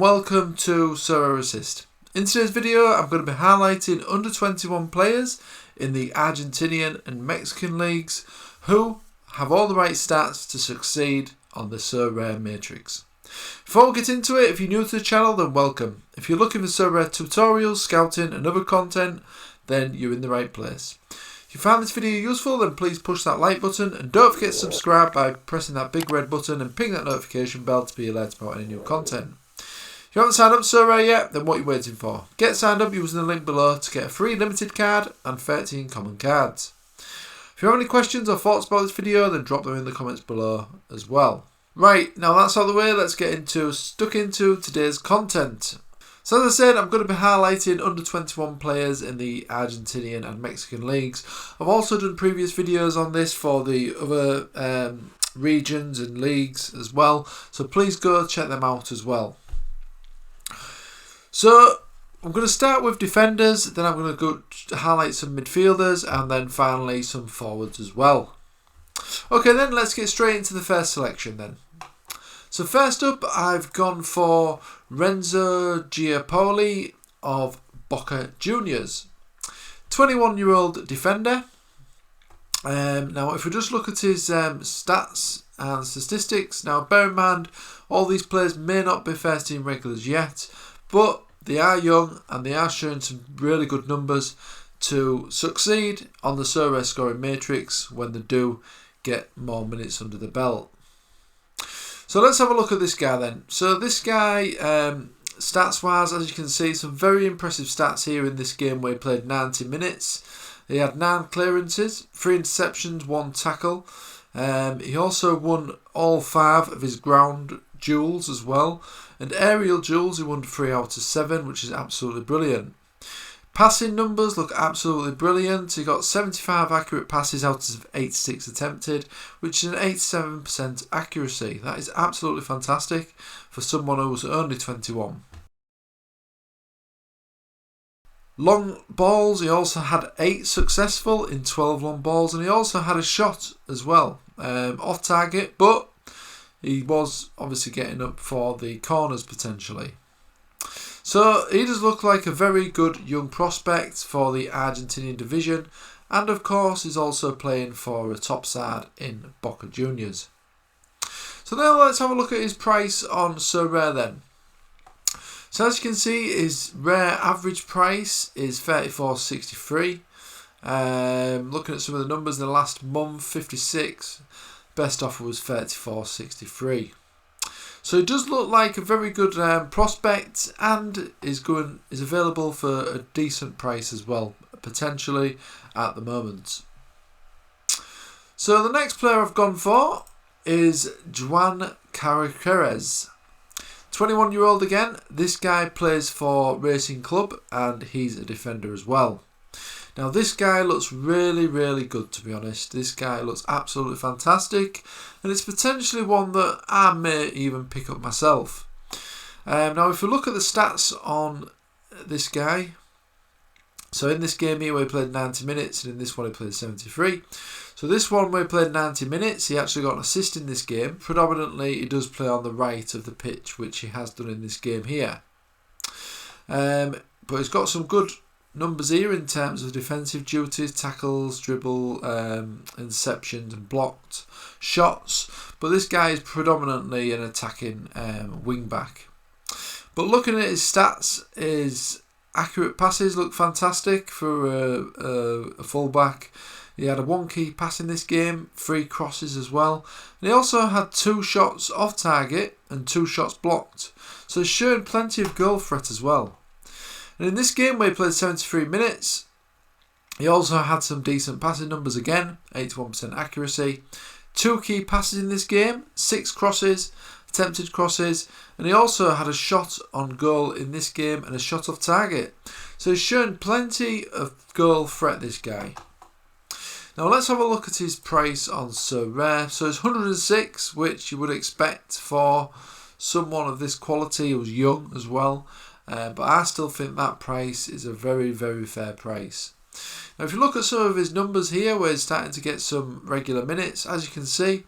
welcome to Sorare Assist. In today's video I'm going to be highlighting under 21 players in the Argentinian and Mexican leagues who have all the right stats to succeed on the Sorare matrix. Before we get into it, if you're new to the channel then welcome. If you're looking for Sorare tutorials, scouting and other content, then you're in the right place. If you found this video useful, then please push that like button and don't forget to subscribe by pressing that big red button and ping that notification bell to be alerted about any new content. If you haven't signed up to Sorare yet, then what are you waiting for? Get signed up using the link below to get a free limited card and 13 common cards. If you have any questions or thoughts about this video, then drop them in the comments below as well. Right, now that's out of the way, let's get stuck into today's content. So as I said, I'm going to be highlighting under 21 players in the Argentinian and Mexican leagues. I've also done previous videos on this for the other regions and leagues as well, so please go check them out as well. So I'm going to start with defenders, then I'm going to go highlight some midfielders and then finally some forwards as well. Okay then, let's get straight into the first selection then. So first up, I've gone for Renzo Giopoli of Boca Juniors. 21-year-old defender. Now if we just look at his stats and statistics, now bear in mind all these players may not be first team regulars yet, but they are young and they are showing some really good numbers to succeed on the Sorare scoring matrix when they do get more minutes under the belt. So let's have a look at this guy then. So this guy, stats wise, as you can see, some very impressive stats here in this game where he played 90 minutes. He had 9 clearances, 3 interceptions, 1 tackle. He also won all 5 of his ground duels as well. And aerial duels, he won 3 out of 7, which is absolutely brilliant. Passing numbers look absolutely brilliant. He got 75 accurate passes out of 86 attempted, which is an 87% accuracy. That is absolutely fantastic for someone who was only 21. Long balls, he also had 8 successful in 12 long balls, and he also had a shot as well, off target, but he was obviously getting up for the corners potentially. So he does look like a very good young prospect for the Argentinian division, and of course he's also playing for a top side in Boca Juniors. So now let's have a look at his price on Sorare then. So as you can see, his rare average price is 34.63. Looking at some of the numbers in the last month, 56. Best offer was 34.63. So it does look like a very good prospect and is available for a decent price as well, potentially at the moment. So the next player I've gone for is Juan Carricures. 21-year-old again. This guy plays for Racing Club and he's a defender as well. Now this guy looks really, really good, to be honest. This guy looks absolutely fantastic, and it's potentially one that I may even pick up myself. Now if we look at the stats on this guy, so in this game here where he played 90 minutes and in this one he played 73. So this one where he played 90 minutes, he actually got an assist in this game. Predominantly he does play on the right of the pitch, which he has done in this game here. But he's got some good numbers here in terms of defensive duties, tackles, dribble, interceptions and blocked shots. But this guy is predominantly an attacking wing back. But looking at his stats, his accurate passes look fantastic for a fullback. He had a 1 key pass in this game, 3 crosses as well. And he also had 2 shots off target and 2 shots blocked. So he's showing plenty of goal threat as well. And in this game where he played 73 minutes, he also had some decent passing numbers again, 81% accuracy. 2 key passes in this game, 6 crosses, attempted crosses, and he also had a shot on goal in this game and a shot off target. So he's shown plenty of goal threat, this guy. Now let's have a look at his price on Sorare. So it's 106, which you would expect for someone of this quality who's young as well. But I still think that price is a very, very fair price. Now if you look at some of his numbers here where he's starting to get some regular minutes, as you can see,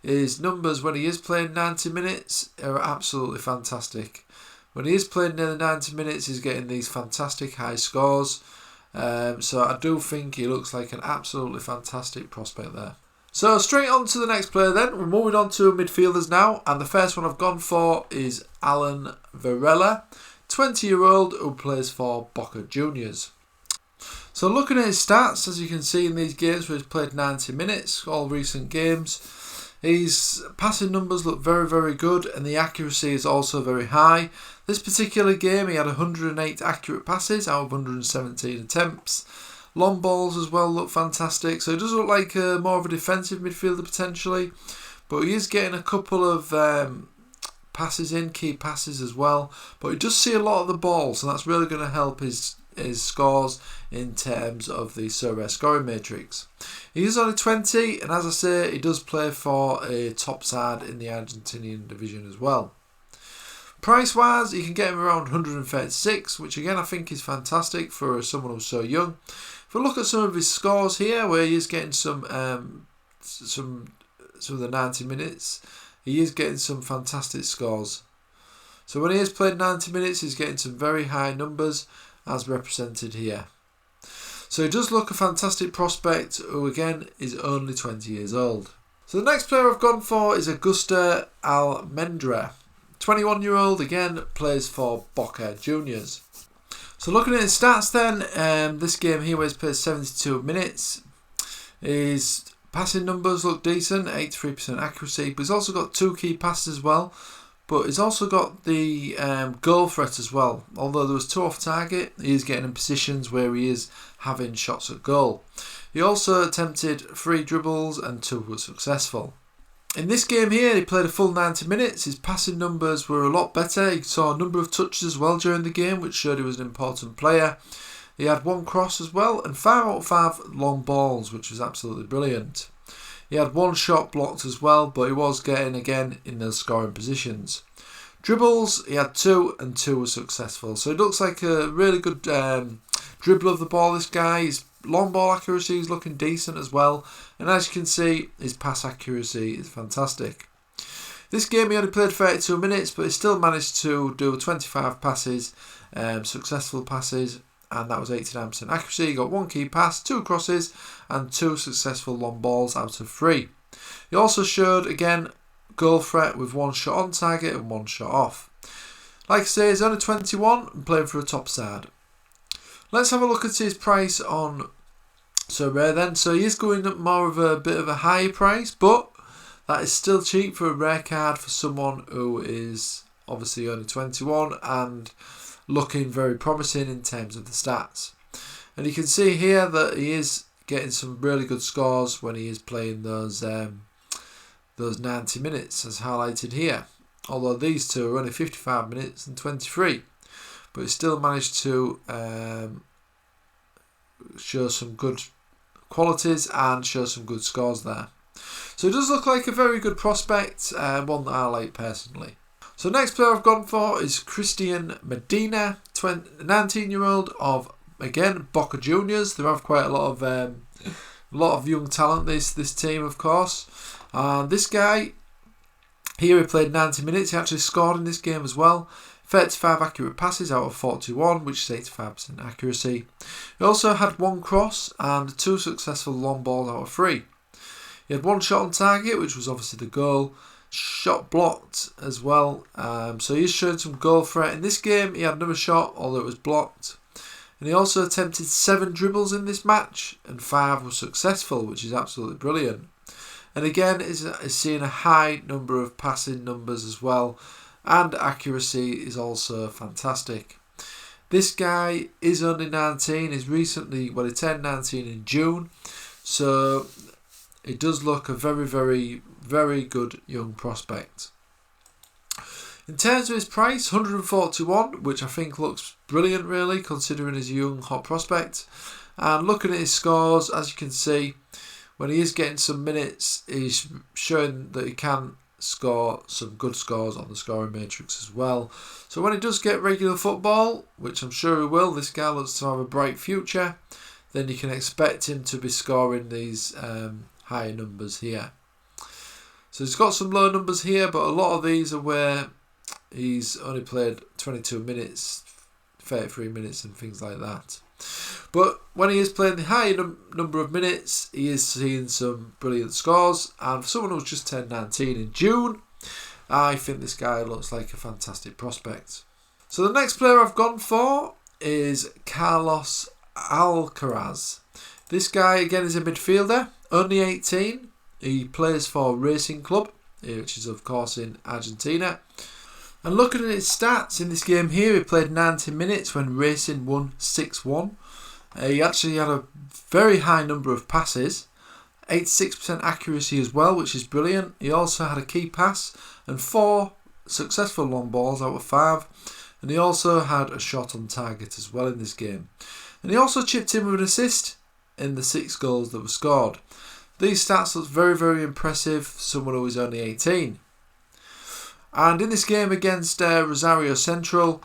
his numbers when he is playing 90 minutes are absolutely fantastic. When he is playing nearly 90 minutes, he's getting these fantastic high scores. So I do think he looks like an absolutely fantastic prospect there. So straight on to the next player then. We're moving on to midfielders now. And the first one I've gone for is Alan Varela, 20-year-old who plays for Boca Juniors. So looking at his stats, as you can see in these games where he's played 90 minutes, all recent games, his passing numbers look very, very good and the accuracy is also very high. This particular game he had 108 accurate passes out of 117 attempts. Long balls as well look fantastic. So he does look like more of a defensive midfielder potentially. But he is getting a couple of passes in, key passes as well. But he does see a lot of the ball, so that's really going to help his scores in terms of the Sorare scoring matrix. He is only 20, and as I say, he does play for a top side in the Argentinian division as well. Price wise, you can get him around 136, which again I think is fantastic for someone who's so young. If we look at some of his scores here, where he is getting some of the 90 minutes, he is getting some fantastic scores. So when he has played 90 minutes, he's getting some very high numbers, as represented here. So he does look a fantastic prospect who again is only 20 years old. So the next player I've gone for is Augusto Almendra, 21-year-old, again plays for Boca Juniors. So looking at his stats then, this game here where he's played 72 minutes, his passing numbers look decent, 83% accuracy, but he's also got 2 key passes as well. But he's also got the goal threat as well. Although there was 2 off target, he is getting in positions where he is having shots at goal. He also attempted 3 dribbles and 2 were successful. In this game here, he played a full 90 minutes. His passing numbers were a lot better. He saw a number of touches as well during the game, which showed he was an important player. He had 1 cross as well and 5 out of 5 long balls, which was absolutely brilliant. He had 1 shot blocked as well, but he was getting again in those scoring positions. Dribbles, he had 2 and 2 were successful. So it looks like a really good dribble of the ball, this guy. His long ball accuracy is looking decent as well. And as you can see, his pass accuracy is fantastic. This game he only played 32 minutes, but he still managed to do 25 passes, successful passes. And that was 89% accuracy. He got 1 key pass, 2 crosses, and 2 successful long balls out of 3. He also showed, again, goal threat with 1 shot on target and 1 shot off. Like I say, he's only 21 and playing for a top side. Let's have a look at his price on Sorare then. So he is going up more of a bit of a higher price, but that is still cheap for a rare card for someone who is obviously only 21 and looking very promising in terms of the stats. And you can see here that he is getting some really good scores when he is playing those 90 minutes as highlighted here. Although these two are only 55 minutes and 23. But he still managed to show some good qualities and show some good scores there. So it does look like a very good prospect, one that I like personally. So next player I've gone for is Cristian Medina, 19-year-old of, again, Boca Juniors. They have quite a lot of young talent, this team, of course. This guy, here he played 90 minutes. He actually scored in this game as well. 35 accurate passes out of 41, which is 85% accuracy. He also had 1 cross and 2 successful long balls out of 3. He had 1 shot on target, which was obviously the goal. Shot blocked as well, so he's showing some goal threat. In this game he had another shot, although it was blocked, and he also attempted 7 dribbles in this match and 5 were successful, which is absolutely brilliant. And again is seeing a high number of passing numbers as well, and accuracy is also fantastic. This guy is only 19, he's recently, well, he turned 19 in June, so it does look a very, very, very good young prospect. In terms of his price, 141, which I think looks brilliant really, considering he's a young hot prospect. And looking at his scores, as you can see, when he is getting some minutes, he's showing that he can score some good scores on the scoring matrix as well. So when he does get regular football, which I'm sure he will, this guy looks to have a bright future, then you can expect him to be scoring these higher numbers here. So he's got some low numbers here, but a lot of these are where he's only played 22 minutes, 33 minutes and things like that. But when he is playing the higher number of minutes, he is seeing some brilliant scores. And for someone who's just turned 19 in June, I think this guy looks like a fantastic prospect. So the next player I've gone for is Carlos Alcaraz. This guy again is a midfielder, only 18. He plays for Racing Club, which is of course in Argentina. And looking at his stats in this game here, he played 90 minutes when Racing won 6-1. He actually had a very high number of passes, 86% accuracy as well, which is brilliant. He also had a key pass and 4 successful long balls out of 5. And he also had a shot on target as well in this game. And he also chipped in with an assist in the 6 goals that were scored. These stats look very, very impressive for someone who is only 18. And in this game against Rosario Central,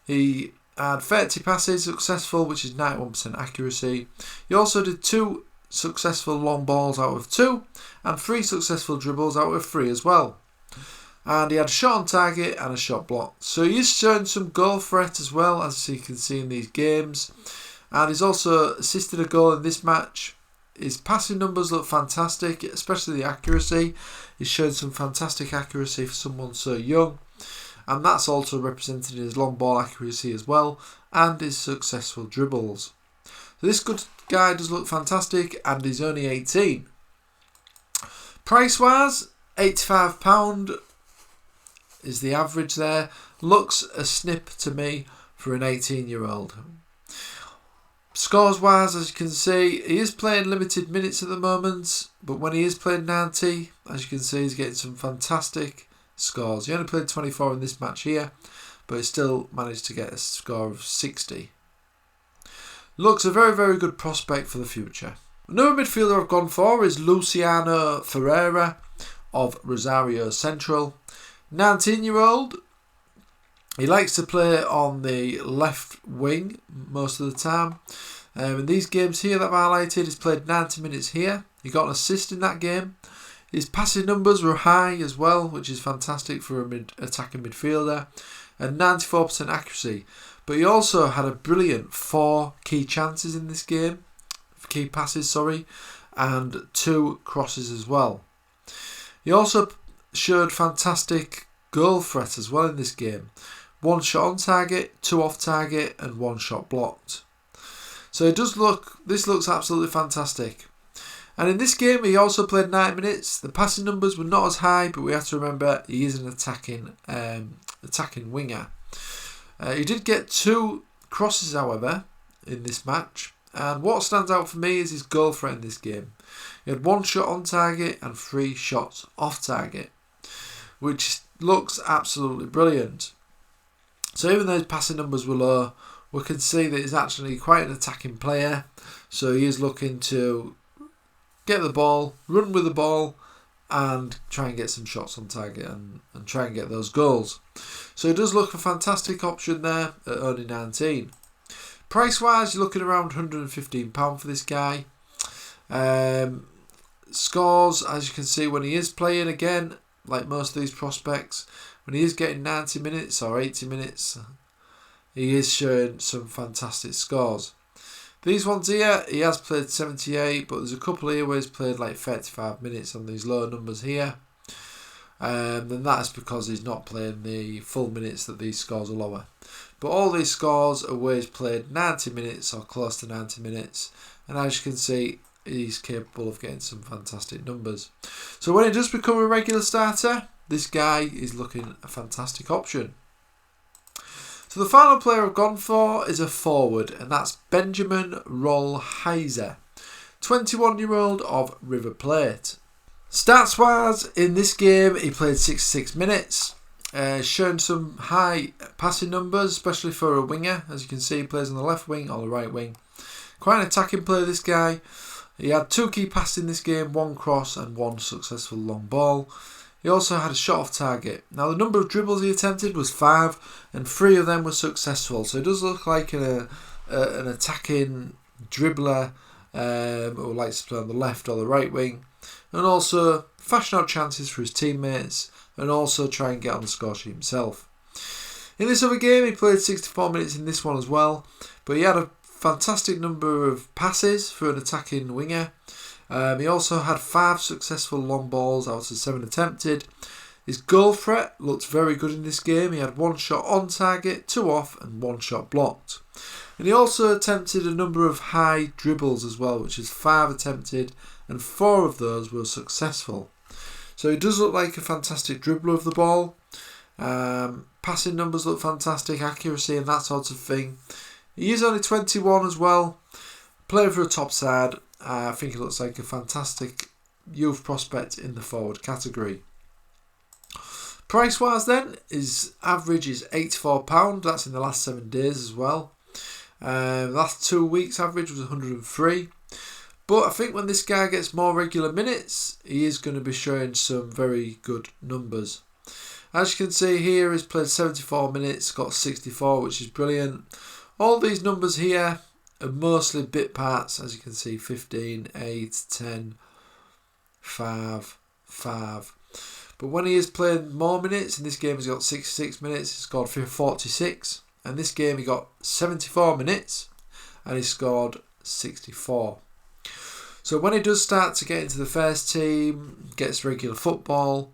he had 30 passes successful, which is 91% accuracy. He also did 2 successful long balls out of 2 and 3 successful dribbles out of 3 as well. And he had a shot on target and a shot blocked. So he is showing some goal threat as well, as you can see in these games. And he's also assisted a goal in this match. His passing numbers look fantastic, especially the accuracy. He's shown some fantastic accuracy for someone so young. And that's also represented in his long ball accuracy as well, and his successful dribbles. So this good guy does look fantastic, and he's only 18. Price wise, £85 is the average there. Looks a snip to me for an 18-year-old. Scores wise, as you can see, he is playing limited minutes at the moment, but when he is playing 90, as you can see, he's getting some fantastic scores. He only played 24 in this match here, but he still managed to get a score of 60. Looks a very, very good prospect for the future. Another midfielder I've gone for is Lucio Ferreira of Rosario Central. 19-year-old. He likes to play on the left wing most of the time. In these games here that I've highlighted, he's played 90 minutes here. He got an assist in that game. His passing numbers were high as well, which is fantastic for an attacking midfielder. And 94% accuracy. But he also had a brilliant 4 key chances in this game. Key passes, sorry. And 2 crosses as well. He also showed fantastic goal threat as well in this game. 1 shot on target, 2 off target, and 1 shot blocked. So this looks absolutely fantastic. And in this game, he also played 90 minutes. The passing numbers were not as high, but we have to remember he is an attacking winger. He did get 2 crosses, however, in this match. And what stands out for me is his goal threat in this game. He had 1 shot on target and 3 shots off target, which looks absolutely brilliant. So even though his passing numbers were low, we can see that he's actually quite an attacking player. So he is looking to get the ball, run with the ball, and try and get some shots on target and try and get those goals. So he does look a fantastic option there at only 19. Price wise, you're looking around £115 for this guy. Scores, as you can see, when he is playing again, like most of these prospects, when he is getting 90 minutes or 80 minutes, he is showing some fantastic scores. These ones here, he has played 78, but there's a couple here where he's played like 35 minutes on these lower numbers here. And that's because he's not playing the full minutes that these scores are lower. But all these scores are where he's played 90 minutes or close to 90 minutes. And as you can see, he's capable of getting some fantastic numbers. So when he does become a regular starter, this guy is looking a fantastic option. So the final player I've gone for is a forward, and that's Benjamin Roll Heiser, 21-year-old of River Plate. Stats wise, in this game he played 66 minutes, shown some high passing numbers, especially for a winger. As you can see, he plays on the left wing or the right wing. Quite an attacking player, this guy. He had 2 key passes in this game, 1 cross and 1 successful long ball. He also had a shot off target. Now the number of dribbles he attempted was 5 and 3 of them were successful. So it does look like an attacking dribbler who likes to play on the left or the right wing. And also fashion out chances for his teammates and also try and get on the score sheet himself. In this other game, he played 64 minutes in this one as well, but he had a fantastic number of passes for an attacking winger. He also had 5 successful long balls out of 7 attempted. His goal threat looked very good in this game. He had 1 shot on target, 2 off and 1 shot blocked. And he also attempted a number of high dribbles as well, which is 5 attempted and 4 of those were successful. So he does look like a fantastic dribbler of the ball. Passing numbers look fantastic, accuracy and that sort of thing. He is only 21 as well. Playing for a top side, I think he looks like a fantastic youth prospect in the forward category. Price wise then, his average is £84. That's in the last 7 days as well. Last 2 weeks average was 103. But I think when this guy gets more regular minutes, he is going to be showing some very good numbers. As you can see here, he's played 74 minutes, got 64, which is brilliant. All these numbers here are mostly bit parts, as you can see, 15, 8, 10, 5, 5. But when he is playing more minutes, in this game he's got 66 minutes, he scored 46. And this game he got 74 minutes and he scored 64. So when he does start to get into the first team, gets regular football,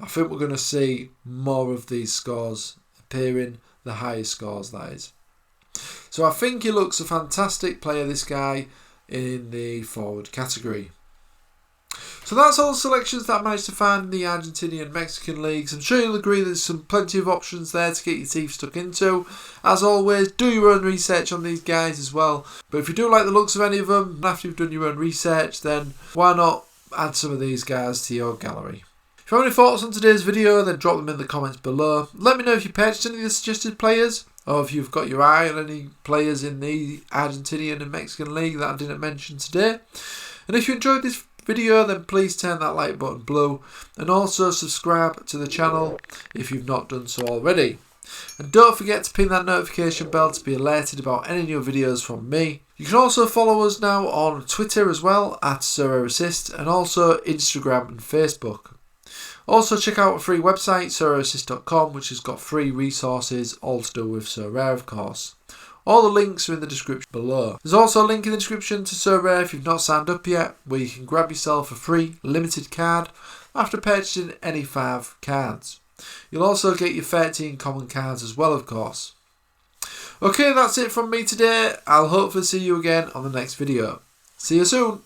I think we're going to see more of these scores appearing, the higher scores that is. So I think he looks a fantastic player, this guy, in the forward category. So that's all the selections that I managed to find in the Argentinian and Mexican leagues. I'm sure you'll agree there's plenty of options there to get your teeth stuck into. As always, do your own research on these guys as well. But if you do like the looks of any of them, after you've done your own research, then why not add some of these guys to your gallery. If you have any thoughts on today's video, then drop them in the comments below. Let me know if you purchased any of the suggested players, or if you've got your eye on any players in the Argentinian and Mexican league that I didn't mention today. And if you enjoyed this video, then please turn that like button blue and also subscribe to the channel if you've not done so already. And don't forget to ping that notification bell to be alerted about any new videos from me. You can also follow us now on Twitter as well at Sorare Assist, and also Instagram and Facebook. Also check out a free website, sorareassist.com, which has got free resources all to do with Sorare, of course. All the links are in the description below. There's also a link in the description to Sorare if you've not signed up yet, where you can grab yourself a free limited card after purchasing any 5 cards. You'll also get your 13 common cards as well, of course. Okay, that's it from me today. I'll hopefully see you again on the next video. See you soon.